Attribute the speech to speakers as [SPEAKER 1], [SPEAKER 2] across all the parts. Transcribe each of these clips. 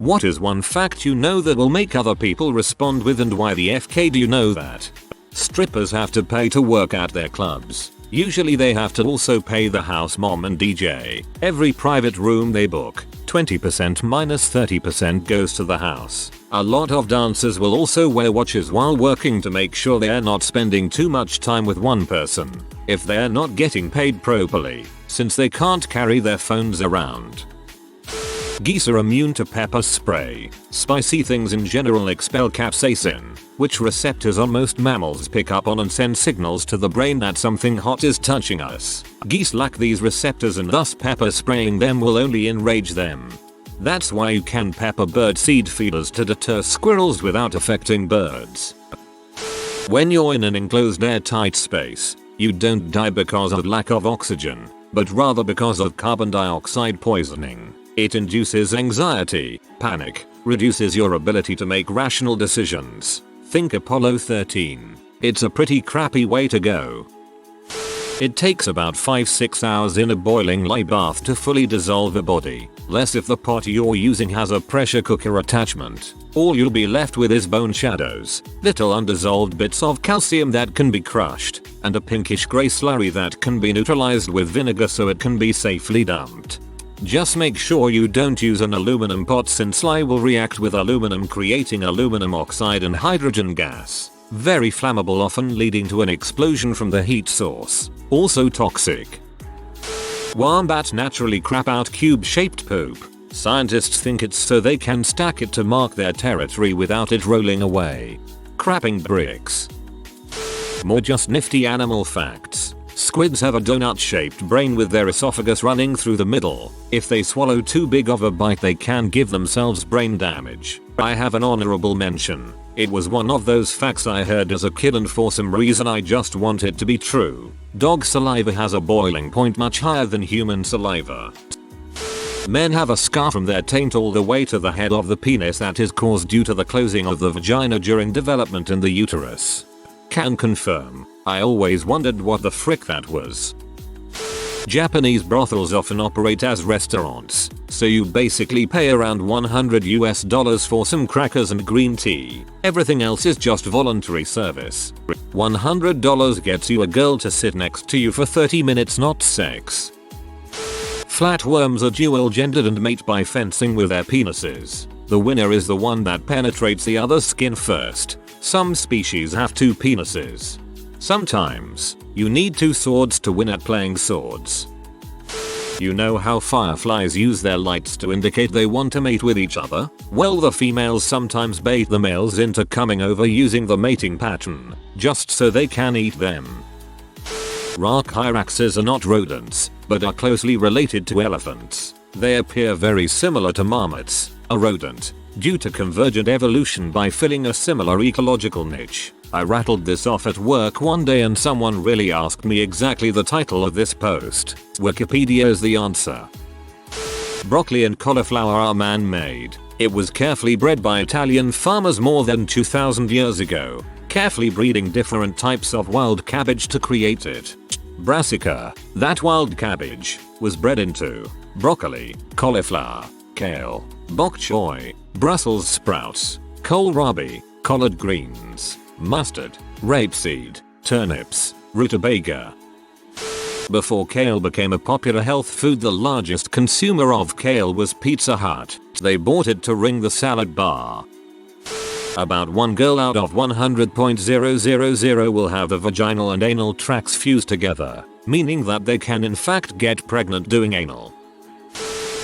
[SPEAKER 1] What is one fact you know that will make other people respond with, and why the FK do you know that? Strippers have to pay to work at their clubs. Usually they have to also pay the house mom and DJ. Every private room they book, 20% minus 30% goes to the house. A lot of dancers will also wear watches while working to make sure they're not spending too much time with one person. If they're not getting paid properly, since they can't carry their phones around. Geese are immune to pepper spray. Spicy things in general expel capsaicin, which receptors on most mammals pick up on and send signals to the brain that something hot is touching us. Geese lack these receptors, and thus pepper spraying them will only enrage them. That's why you can pepper bird seed feeders to deter squirrels without affecting birds. When you're in an enclosed airtight space, you don't die because of lack of oxygen, but rather because of carbon dioxide poisoning. It induces anxiety, panic, reduces your ability to make rational decisions. Think Apollo 13. It's a pretty crappy way to go. It takes about 5-6 hours in a boiling lye bath to fully dissolve a body, less if the pot you're using has a pressure cooker attachment. All you'll be left with is bone shadows, little undissolved bits of calcium that can be crushed, and a pinkish grey slurry that can be neutralized with vinegar so it can be safely dumped. Just make sure you don't use an aluminum pot, since lye will react with aluminum, creating aluminum oxide and hydrogen gas. Very flammable, often leading to an explosion from the heat source. Also toxic. Wombat naturally crap out cube-shaped poop. Scientists think it's so they can stack it to mark their territory without it rolling away. Crapping bricks. More just nifty animal facts. Squids have a donut-shaped brain with their esophagus running through the middle. If they swallow too big of a bite, they can give themselves brain damage. I have an honorable mention. It was one of those facts I heard as a kid, and for some reason I just want it to be true. Dog saliva has a boiling point much higher than human saliva. Men have a scar from their taint all the way to the head of the penis that is caused due to the closing of the vagina during development in the uterus. Can confirm. I always wondered what the frick that was. Japanese brothels often operate as restaurants, so you basically pay around $100 for some crackers and green tea. Everything else is just voluntary service. $100 gets you a girl to sit next to you for 30 minutes, not sex. Flatworms are dual gendered and mate by fencing with their penises. The winner is the one that penetrates the other's skin first. Some species have 2 penises. Sometimes, you need 2 swords to win at playing swords. You know how fireflies use their lights to indicate they want to mate with each other? Well, the females sometimes bait the males into coming over using the mating pattern, just so they can eat them. Rock hyraxes are not rodents, but are closely related to elephants. They appear very similar to marmots, a rodent, due to convergent evolution by filling a similar ecological niche. I rattled this off at work one day and someone really asked me exactly the title of this post. Wikipedia is the answer. Broccoli and cauliflower are man-made. It was carefully bred by Italian farmers more than 2000 years ago, carefully breeding different types of wild cabbage to create it. Brassica, that wild cabbage, was bred into broccoli, cauliflower, kale, bok choy, Brussels sprouts, kohlrabi, collard greens, mustard, rapeseed, turnips, rutabaga. Before kale became a popular health food, the largest consumer of kale was Pizza Hut. They bought it to ring the salad bar. About 1 girl out of 100.000 will have the vaginal and anal tracts fused together, meaning that they can in fact get pregnant doing anal.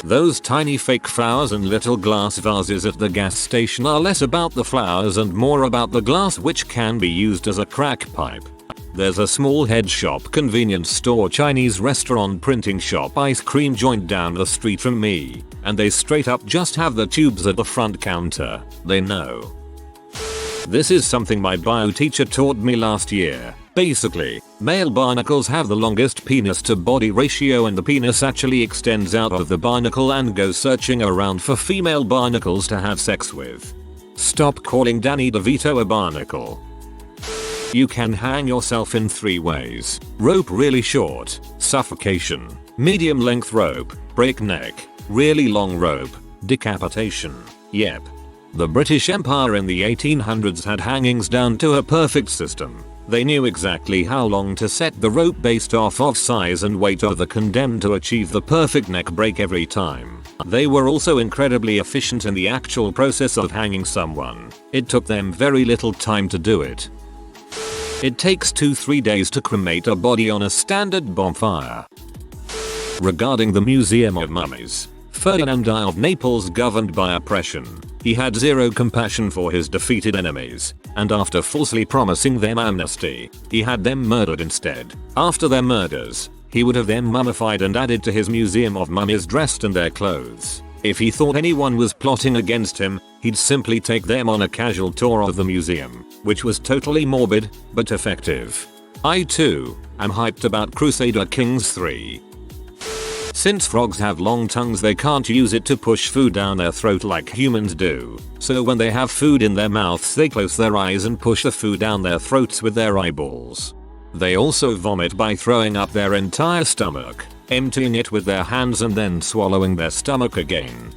[SPEAKER 1] Those tiny fake flowers and little glass vases at the gas station are less about the flowers and more about the glass, which can be used as a crack pipe. There's a small head shop, convenience store, Chinese restaurant, printing shop, ice cream joint down the street from me, and they straight up just have the tubes at the front counter. They know. This is something my bio teacher taught me last year. Basically, male barnacles have the longest penis to body ratio, and the penis actually extends out of the barnacle and goes searching around for female barnacles to have sex with. Stop calling Danny DeVito a barnacle. You can hang yourself in 3 ways. Rope really short, suffocation. Medium length rope, breakneck. Really long rope, decapitation. Yep. The British Empire in the 1800s had hangings down to a perfect system. They knew exactly how long to set the rope based off of size and weight of the condemned to achieve the perfect neck break every time. They were also incredibly efficient in the actual process of hanging someone. It took them very little time to do it. It takes 2-3 days to cremate a body on a standard bonfire. Regarding the Museum of Mummies, Ferdinand I of Naples governed by oppression. He had zero compassion for his defeated enemies, and after falsely promising them amnesty, he had them murdered instead. After their murders, he would have them mummified and added to his museum of mummies dressed in their clothes. If he thought anyone was plotting against him, he'd simply take them on a casual tour of the museum, which was totally morbid, but effective. I too am hyped about Crusader Kings 3. Since frogs have long tongues, they can't use it to push food down their throat like humans do. So when they have food in their mouths, they close their eyes and push the food down their throats with their eyeballs. They also vomit by throwing up their entire stomach, emptying it with their hands and then swallowing their stomach again.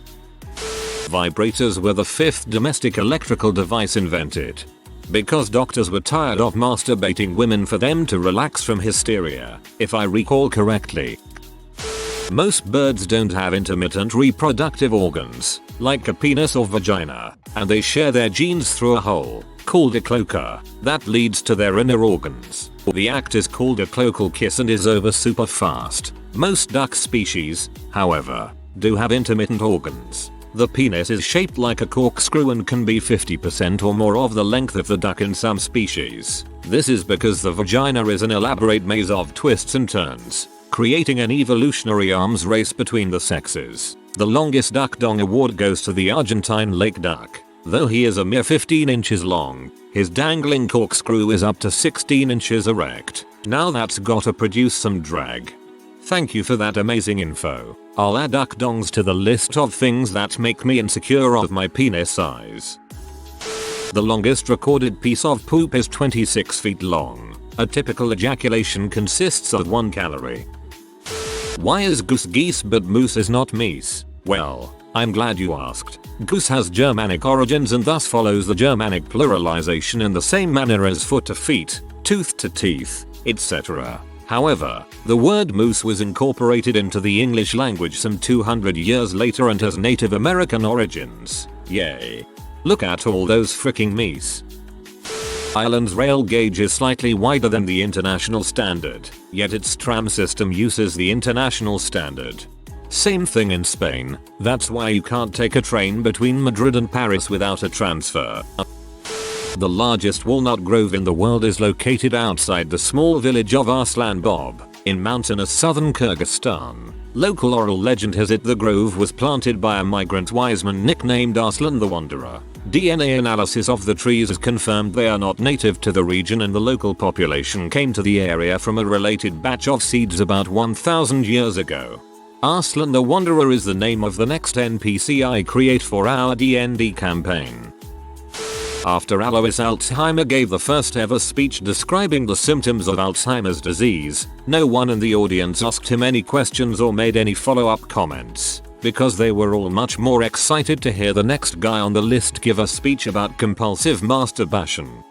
[SPEAKER 1] Vibrators were the 5th domestic electrical device invented. Because doctors were tired of masturbating women for them to relax from hysteria, if I recall correctly. Most birds don't have intermittent reproductive organs, like a penis or vagina, and they share their genes through a hole, called a cloaca, that leads to their inner organs. The act is called a cloacal kiss and is over super fast. Most duck species, however, do have intermittent organs. The penis is shaped like a corkscrew and can be 50% or more of the length of the duck in some species. This is because the vagina is an elaborate maze of twists and turns, creating an evolutionary arms race between the sexes. The longest duck dong award goes to the Argentine lake duck. Though he is a mere 15 inches long, his dangling corkscrew is up to 16 inches erect. Now that's gotta produce some drag. Thank you for that amazing info. I'll add duck dongs to the list of things that make me insecure of my penis size. The longest recorded piece of poop is 26 feet long. A typical ejaculation consists of 1 calorie. Why is goose geese but moose is not meese? Well, I'm glad you asked. Goose has Germanic origins and thus follows the Germanic pluralization in the same manner as foot to feet, tooth to teeth, etc. However, the word moose was incorporated into the English language some 200 years later and has Native American origins. Yay. Look at all those fricking meese. Ireland's rail gauge is slightly wider than the international standard, yet its tram system uses the international standard. Same thing in Spain, that's why you can't take a train between Madrid and Paris without a transfer. The largest walnut grove in the world is located outside the small village of Arslan Bob, in mountainous southern Kyrgyzstan. Local oral legend has it the grove was planted by a migrant wise man nicknamed Arslan the Wanderer. DNA analysis of the trees has confirmed they are not native to the region and the local population came to the area from a related batch of seeds about 1000 years ago. Arslan the Wanderer is the name of the next NPC I create for our D&D campaign. After Alois Alzheimer gave the first ever speech describing the symptoms of Alzheimer's disease, no one in the audience asked him any questions or made any follow-up comments, because they were all much more excited to hear the next guy on the list give a speech about compulsive masturbation.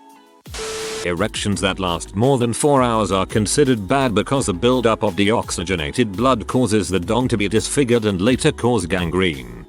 [SPEAKER 1] Erections that last more than 4 hours are considered bad because the buildup of deoxygenated blood causes the dong to be disfigured and later cause gangrene.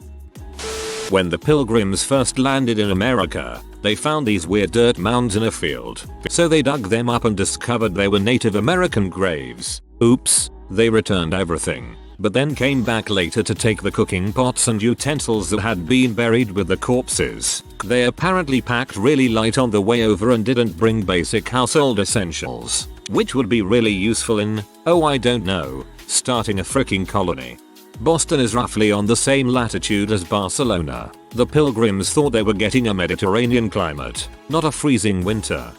[SPEAKER 1] When the Pilgrims first landed in America, they found these weird dirt mounds in a field, so they dug them up and discovered they were Native American graves. Oops, they returned everything, but then came back later to take the cooking pots and utensils that had been buried with the corpses. They apparently packed really light on the way over and didn't bring basic household essentials, which would be really useful in, oh I don't know, starting a freaking colony. Boston is roughly on the same latitude as Barcelona. The Pilgrims thought they were getting a Mediterranean climate, not a freezing winter.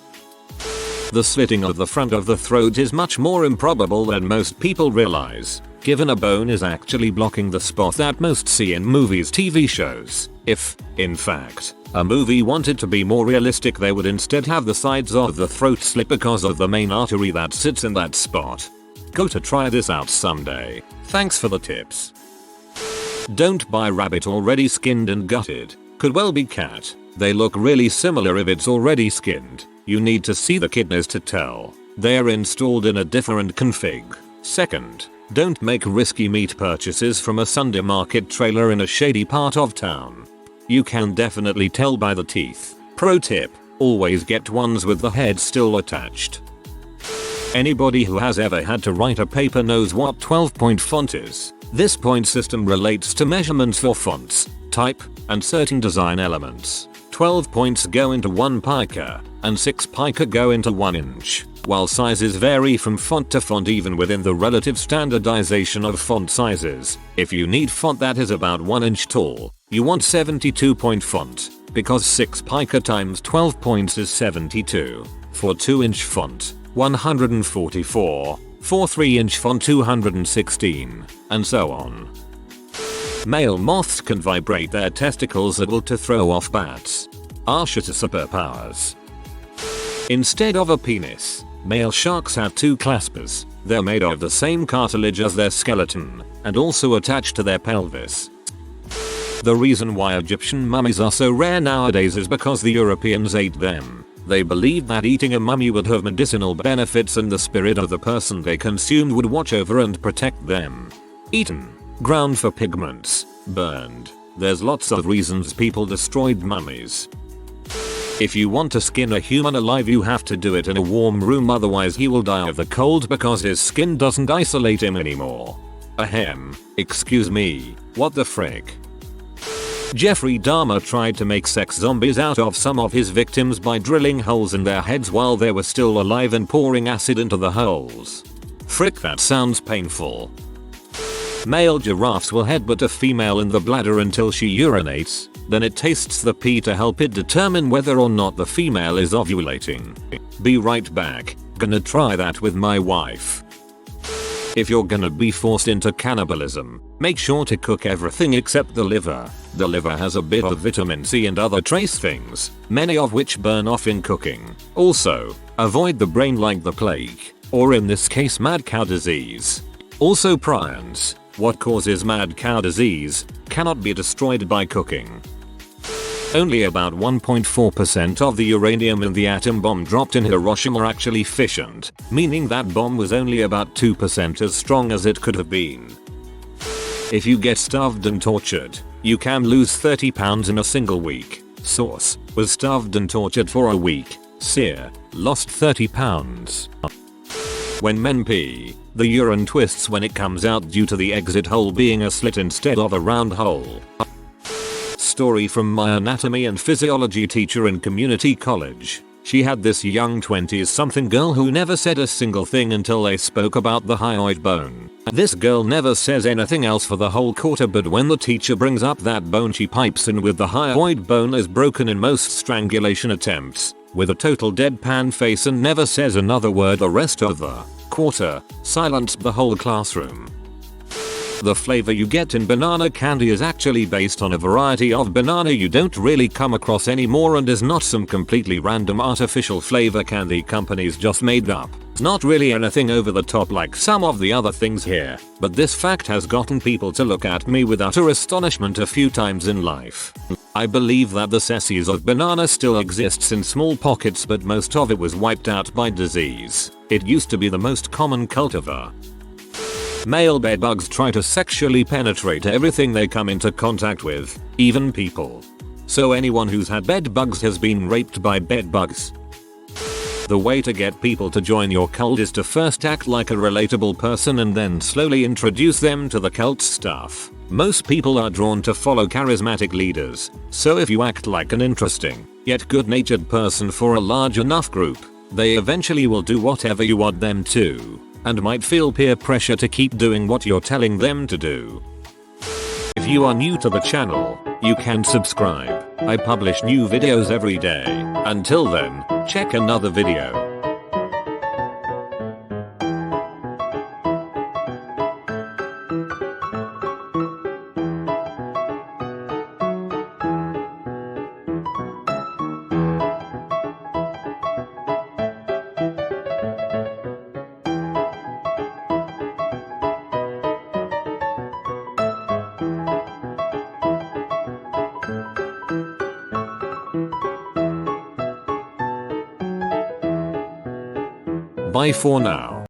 [SPEAKER 1] The slitting of the front of the throat is much more improbable than most people realize, given a bone is actually blocking the spot that most see in movies TV shows. If, in fact, a movie wanted to be more realistic they would instead have the sides of the throat slit because of the main artery that sits in that spot. Go to try this out someday. Thanks for the tips. Don't buy rabbit already skinned and gutted. Could well be cat. They look really similar if it's already skinned. You need to see the kidneys to tell. They're installed in a different config. Second, don't make risky meat purchases from a Sunday market trailer in a shady part of town. You can definitely tell by the teeth. Pro tip, always get ones with the head still attached. Anybody who has ever had to write a paper knows what 12-point font is. This point system relates to measurements for fonts, type, and certain design elements. 12 points go into 1 pica, and 6 pica go into 1 inch. While sizes vary from font to font even within the relative standardization of font sizes, if you need font that is about 1 inch tall, you want 72-point font, because 6 pica times 12 points is 72. For 2-inch font, 144. For 3-inch font 216, and so on. Male moths can vibrate their testicles at will to throw off bats. Arsha to superpowers. Instead of a penis, male sharks have 2 claspers. They're made of the same cartilage as their skeleton, and also attached to their pelvis. The reason why Egyptian mummies are so rare nowadays is because the Europeans ate them. They believed that eating a mummy would have medicinal benefits and the spirit of the person they consumed would watch over and protect them. Eaten. Ground for pigments. Burned. There's lots of reasons people destroyed mummies. If you want to skin a human alive you have to do it in a warm room, otherwise he will die of the cold because his skin doesn't isolate him anymore. Ahem. Excuse me. What the frick? Jeffrey Dahmer tried to make sex zombies out of some of his victims by drilling holes in their heads while they were still alive and pouring acid into the holes. Frick, that sounds painful. Male giraffes will headbutt a female in the bladder until she urinates, then it tastes the pee to help it determine whether or not the female is ovulating. Be right back, gonna try that with my wife. If you're gonna be forced into cannibalism, make sure to cook everything except the liver. The liver has a bit of vitamin C and other trace things, many of which burn off in cooking. Also, avoid the brain like the plague, or in this case mad cow disease. Also prions, what causes mad cow disease, cannot be destroyed by cooking. Only about 1.4% of the uranium in the atom bomb dropped in Hiroshima actually fissioned, meaning that bomb was only about 2% as strong as it could have been. If you get starved and tortured, you can lose 30 pounds in a single week. Source: was starved and tortured for a week. Sear: lost 30 pounds. When men pee, the urine twists when it comes out due to the exit hole being a slit instead of a round hole. Story from my anatomy and physiology teacher in community college. She had this young 20s something girl who never said a single thing until they spoke about the hyoid bone. This girl never says anything else for the whole quarter, but when the teacher brings up that bone she pipes in with the hyoid bone is broken in most strangulation attempts, with a total deadpan face, and never says another word the rest of the quarter, silenced the whole classroom. The flavor you get in banana candy is actually based on a variety of banana you don't really come across anymore and is not some completely random artificial flavor candy companies just made up. It's not really anything over the top like some of the other things here, but this fact has gotten people to look at me with utter astonishment a few times in life. I believe that the species of banana still exists in small pockets, but most of it was wiped out by disease. It used to be the most common cultivar. Male bedbugs try to sexually penetrate everything they come into contact with, even people. So anyone who's had bedbugs has been raped by bedbugs. The way to get people to join your cult is to first act like a relatable person and then slowly introduce them to the cult's stuff. Most people are drawn to follow charismatic leaders, so if you act like an interesting, yet good-natured person for a large enough group, they eventually will do whatever you want them to, and might feel peer pressure to keep doing what you're telling them to do. If you are new to the channel, you can subscribe. I publish new videos every day. Until then, check another video. Bye for now.